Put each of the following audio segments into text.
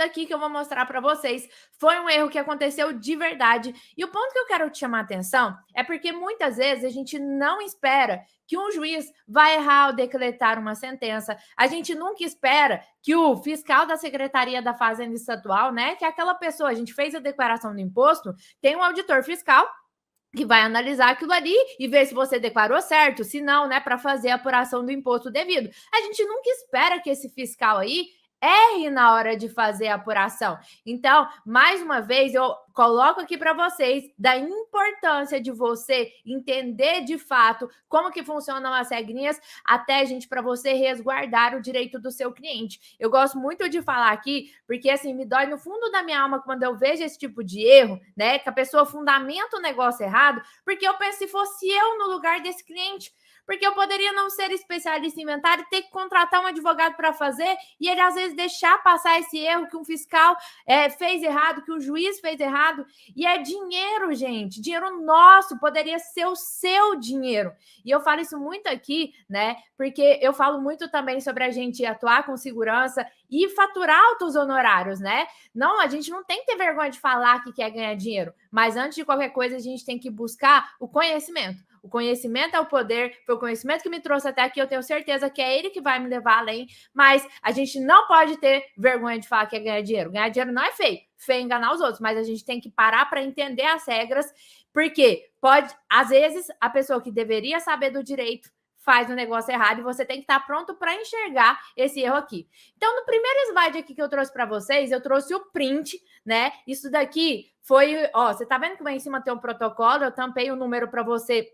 aqui que eu vou mostrar para vocês foi um erro que aconteceu de verdade. E o ponto que eu quero te chamar a atenção é porque muitas vezes a gente não espera que um juiz vai errar ao decretar uma sentença. A gente nunca espera que o fiscal da Secretaria da Fazenda Estadual, né, que é aquela pessoa, a gente fez a declaração do imposto, tem um auditor fiscal que vai analisar aquilo ali e ver se você declarou certo, se não, né, para fazer a apuração do imposto devido. A gente nunca espera que esse fiscal aí erre na hora de fazer a apuração. Então, mais uma vez, eu coloco aqui para vocês da importância de você entender de fato como que funcionam as regrinhas, até, gente, para você resguardar o direito do seu cliente. Eu gosto muito de falar aqui, porque assim, me dói no fundo da minha alma quando eu vejo esse tipo de erro, né, que a pessoa fundamenta o negócio errado, porque eu penso, se fosse eu no lugar desse cliente, porque eu poderia não ser especialista em inventário, ter que contratar um advogado para fazer e ele às vezes deixar passar esse erro que um fiscal fez errado, que o juiz fez errado. E é dinheiro, gente, dinheiro nosso, poderia ser o seu dinheiro. E eu falo isso muito aqui, né? Porque eu falo muito também sobre a gente atuar com segurança e faturar altos honorários, né? Não, a gente não tem que ter vergonha de falar que quer ganhar dinheiro, mas antes de qualquer coisa, a gente tem que buscar o conhecimento. O conhecimento é o poder, foi o conhecimento que me trouxe até aqui, eu tenho certeza que é ele que vai me levar além, mas a gente não pode ter vergonha de falar que é ganhar dinheiro. Ganhar dinheiro não é feio, feio enganar os outros, mas a gente tem que parar para entender as regras, porque pode, às vezes, a pessoa que deveria saber do direito faz o negócio errado e você tem que estar pronto para enxergar esse erro aqui. Então, no primeiro slide aqui que eu trouxe para vocês, eu trouxe o print, né? Isso daqui foi, ó, você tá vendo que lá em cima tem um protocolo, eu tampei o número para você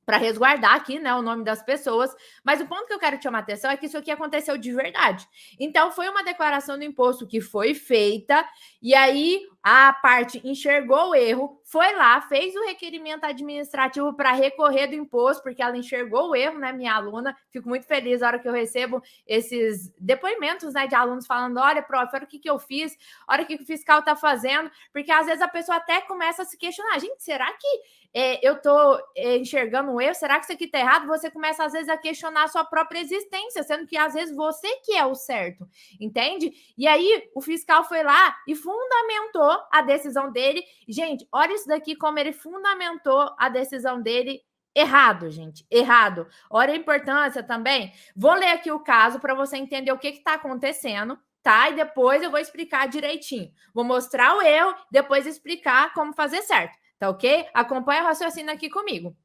para resguardar aqui, né, o nome das pessoas, mas o ponto que eu quero te chamar a atenção é que isso aqui aconteceu de verdade. Então, foi uma declaração do imposto que foi feita, e aí a parte enxergou o erro, foi lá, fez o requerimento administrativo para recorrer do imposto, porque ela enxergou o erro, né, minha aluna. Fico muito feliz na hora que eu recebo esses depoimentos, né, de alunos falando, olha, prof, olha o que eu fiz, olha o que o fiscal está fazendo, porque às vezes a pessoa até começa a se questionar, gente, será que eu estou enxergando um erro, será que isso aqui está errado? Você começa, às vezes, a questionar a sua própria existência, sendo que, às vezes, você que é o certo, entende? E aí, o fiscal foi lá e fundamentou a decisão dele. Gente, olha isso daqui, como ele fundamentou a decisão dele errado, gente, errado. Olha a importância também. Vou ler aqui o caso para você entender o que está acontecendo, tá? E depois eu vou explicar direitinho. Vou mostrar o erro, depois explicar como fazer certo. Tá ok? Acompanha o raciocínio aqui comigo.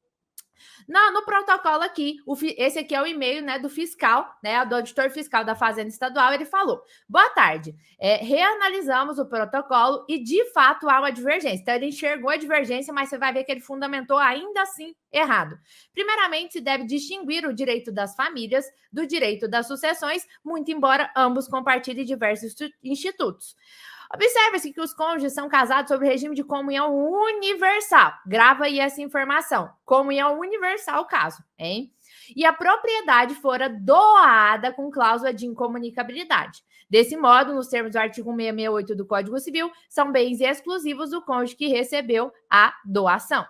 No protocolo aqui, esse aqui é o e-mail, né, do fiscal, né, do auditor fiscal da Fazenda Estadual, ele falou, boa tarde, reanalisamos o protocolo e de fato há uma divergência. Então ele enxergou a divergência, mas você vai ver que ele fundamentou ainda assim errado. Primeiramente, se deve distinguir o direito das famílias do direito das sucessões, muito embora ambos compartilhem diversos institutos. Observe-se que os cônjuges são casados sob o regime de comunhão universal. Grava aí essa informação. Comunhão universal, caso, hein? E a propriedade fora doada com cláusula de incomunicabilidade. Desse modo, nos termos do artigo 668 do Código Civil, são bens exclusivos do cônjuge que recebeu a doação.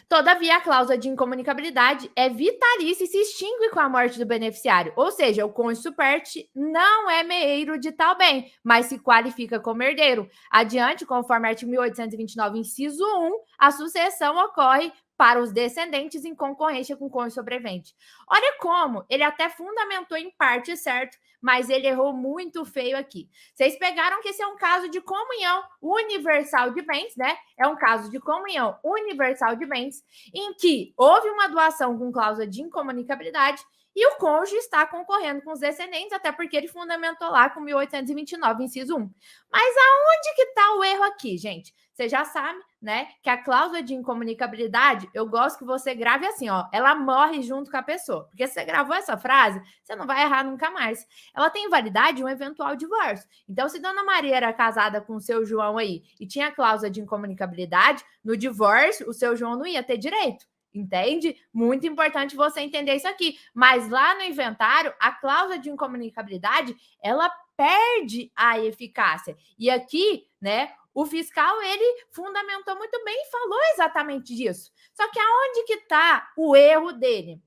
Todavia, a cláusula de incomunicabilidade é vitalícia e se extingue com a morte do beneficiário. Ou seja, o cônjuge superte não é meeiro de tal bem, mas se qualifica como herdeiro. Adiante, conforme artigo 1829, inciso 1, a sucessão ocorre para os descendentes em concorrência com o cônjuge sobrevivente. Olha como ele até fundamentou em parte certo, mas ele errou muito feio aqui. Vocês pegaram que esse é um caso de comunhão universal de bens, né? É um caso de comunhão universal de bens, em que houve uma doação com cláusula de incomunicabilidade e o cônjuge está concorrendo com os descendentes, até porque ele fundamentou lá com 1829, inciso 1. Mas aonde que está o erro aqui, gente? Você já sabe, né, que a cláusula de incomunicabilidade, eu gosto que você grave assim, ó, ela morre junto com a pessoa. Porque se você gravou essa frase, você não vai errar nunca mais. Ela tem validade um eventual divórcio. Então, se Dona Maria era casada com o seu João aí e tinha a cláusula de incomunicabilidade, no divórcio, o seu João não ia ter direito. Entende? Muito importante você entender isso aqui. Mas lá no inventário, a cláusula de incomunicabilidade, ela perde a eficácia. E aqui, né, o fiscal, ele fundamentou muito bem e falou exatamente disso. Só que aonde que está o erro dele?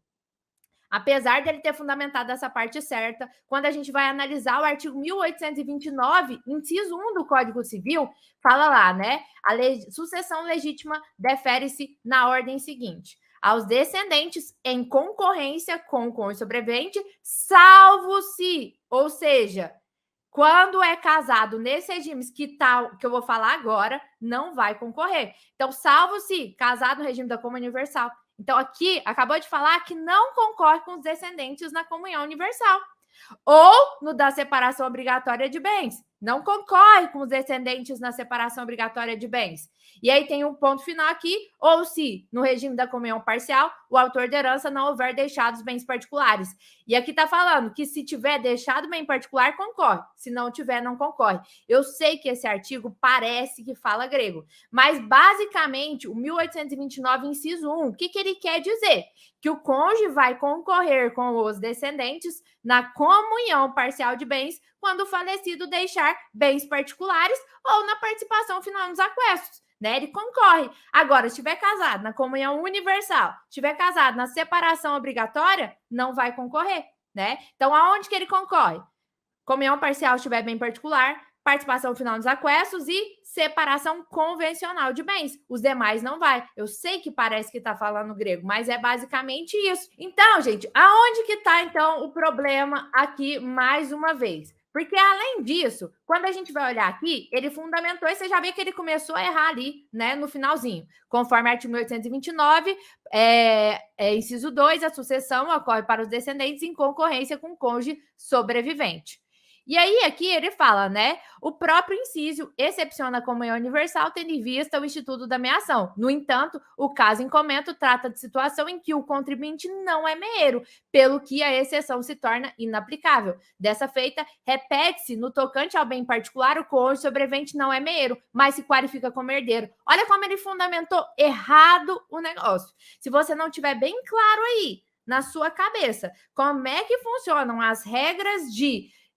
apesar dele ter fundamentado essa parte certa, quando a gente vai analisar o artigo 1829, inciso 1 do Código Civil, fala lá, né? Sucessão legítima defere-se na ordem seguinte: aos descendentes em concorrência com o cônjuge sobrevivente, salvo se, ou seja, quando é casado nesses regimes que eu vou falar agora, não vai concorrer. Então, salvo se casado no regime da comunhão universal. Então, aqui, acabou de falar que não concorre com os descendentes na comunhão universal. Ou no da separação obrigatória de bens. Não concorre com os descendentes na separação obrigatória de bens. E aí tem um ponto final aqui, ou se, no regime da comunhão parcial, o autor de herança não houver deixado os bens particulares. E aqui está falando que se tiver deixado bem particular, concorre. Se não tiver, não concorre. Eu sei que esse artigo parece que fala grego, mas basicamente o 1829, inciso 1, o que ele quer dizer? Que o cônjuge vai concorrer com os descendentes na comunhão parcial de bens quando o falecido deixar bens particulares ou na participação final nos aquestos. Né? Ele concorre. Agora, se estiver casado na comunhão universal, estiver casado na separação obrigatória, não vai concorrer, né? Então, aonde que ele concorre? Comunhão parcial estiver bem particular, participação final nos aquestos e separação convencional de bens. Os demais não vai. Eu sei que parece que está falando grego, mas é basicamente isso. Então, gente, aonde que está, então, o problema aqui mais uma vez? Porque, além disso, quando a gente vai olhar aqui, ele fundamentou, e você já vê que ele começou a errar ali, né, no finalzinho. Conforme artigo 1829, inciso 2, a sucessão ocorre para os descendentes em concorrência com o cônjuge sobrevivente. E aí, aqui ele fala, né? O próprio inciso excepciona a comunhão universal, tendo em vista o instituto da meação. No entanto, o caso em comento trata de situação em que o contribuinte não é meeiro, pelo que a exceção se torna inaplicável. Dessa feita, repete-se, no tocante ao bem particular, o cônjuge sobrevivente não é meeiro, mas se qualifica como herdeiro. Olha como ele fundamentou errado o negócio. Se você não tiver bem claro aí, na sua cabeça, como é que funcionam as regras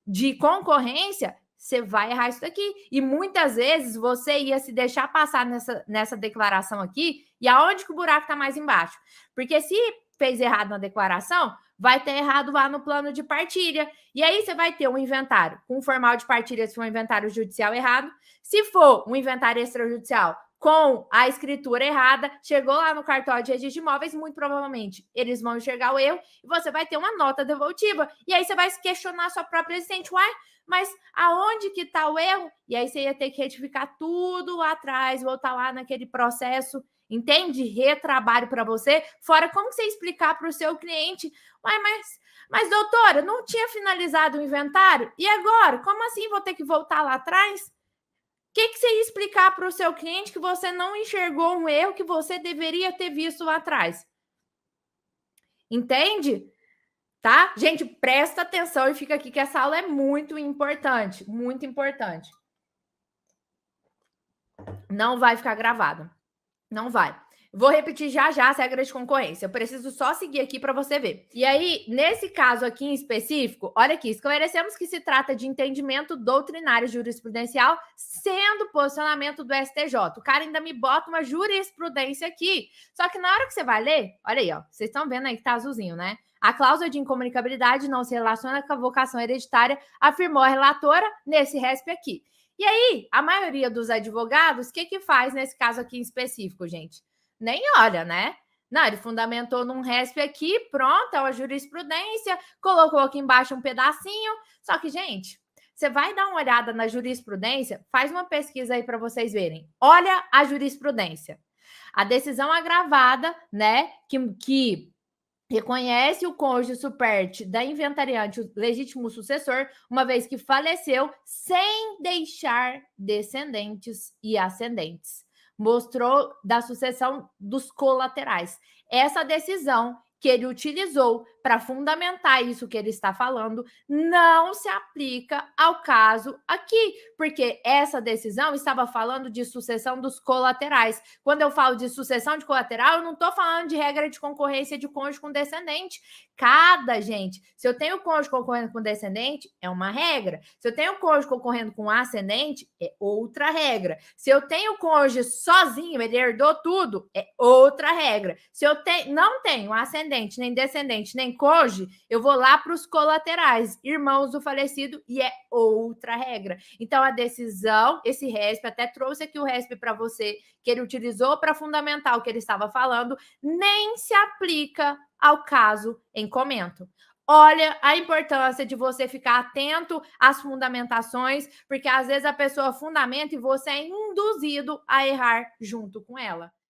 de concorrência, você vai errar isso daqui. E muitas vezes você ia se deixar passar nessa declaração aqui, e aonde que o buraco está mais embaixo? Porque se fez errado na declaração, vai ter errado lá no plano de partilha. E aí você vai ter um inventário com formal de partilha se for um inventário judicial errado. Se for um inventário extrajudicial com a escritura errada, chegou lá no cartório de registro de imóveis, muito provavelmente eles vão enxergar o erro e você vai ter uma nota devolutiva. E aí você vai se questionar a sua própria existente. Uai, mas aonde que está o erro? E aí você ia ter que retificar tudo lá atrás, voltar lá naquele processo, entende? Retrabalho para você. Fora como você explicar para o seu cliente, uai, mas doutora, não tinha finalizado o inventário? E agora? Como assim vou ter que voltar lá atrás? O que você ia explicar para o seu cliente que você não enxergou um erro que você deveria ter visto lá atrás? Entende? Tá? Gente, presta atenção e fica aqui que essa aula é muito importante. Muito importante. Não vai ficar gravada. Não vai. Vou repetir já as regras de concorrência. Eu preciso só seguir aqui para você ver. E aí, nesse caso aqui em específico, olha aqui, esclarecemos que se trata de entendimento doutrinário jurisprudencial, sendo posicionamento do STJ. O cara ainda me bota uma jurisprudência aqui. Só que na hora que você vai ler, olha aí, ó, vocês estão vendo aí que tá azulzinho, né? A cláusula de incomunicabilidade não se relaciona com a vocação hereditária, afirmou a relatora nesse RESP aqui. E aí, a maioria dos advogados, o que faz nesse caso aqui em específico, gente? Nem olha, né? Não, ele fundamentou num RESP aqui, pronto, é uma jurisprudência, colocou aqui embaixo um pedacinho. Só que, gente, você vai dar uma olhada na jurisprudência, faz uma pesquisa aí para vocês verem. Olha a jurisprudência. A decisão agravada, né, que reconhece o cônjuge superte da inventariante o legítimo sucessor, uma vez que faleceu, sem deixar descendentes e ascendentes. Mostrou da sucessão dos colaterais. Essa decisão que ele utilizou para fundamentar isso que ele está falando não se aplica ao caso aqui, porque essa decisão estava falando de sucessão dos colaterais. Quando eu falo de sucessão de colateral, eu não estou falando de regra de concorrência de cônjuge com descendente. Se eu tenho cônjuge concorrendo com descendente, é uma regra. Se eu tenho cônjuge concorrendo com ascendente, é outra regra. Se eu tenho cônjuge sozinho, ele herdou tudo, é outra regra. Se eu não tenho ascendente, nem descendente, nem cônjuge, eu vou lá para os colaterais, irmãos do falecido, e é outra regra. Então, a decisão, esse RESP, até trouxe aqui o RESP para você, que ele utilizou para fundamentar o que ele estava falando, nem se aplica ao caso em comento. Olha a importância de você ficar atento às fundamentações, porque às vezes a pessoa fundamenta e você é induzido a errar junto com ela.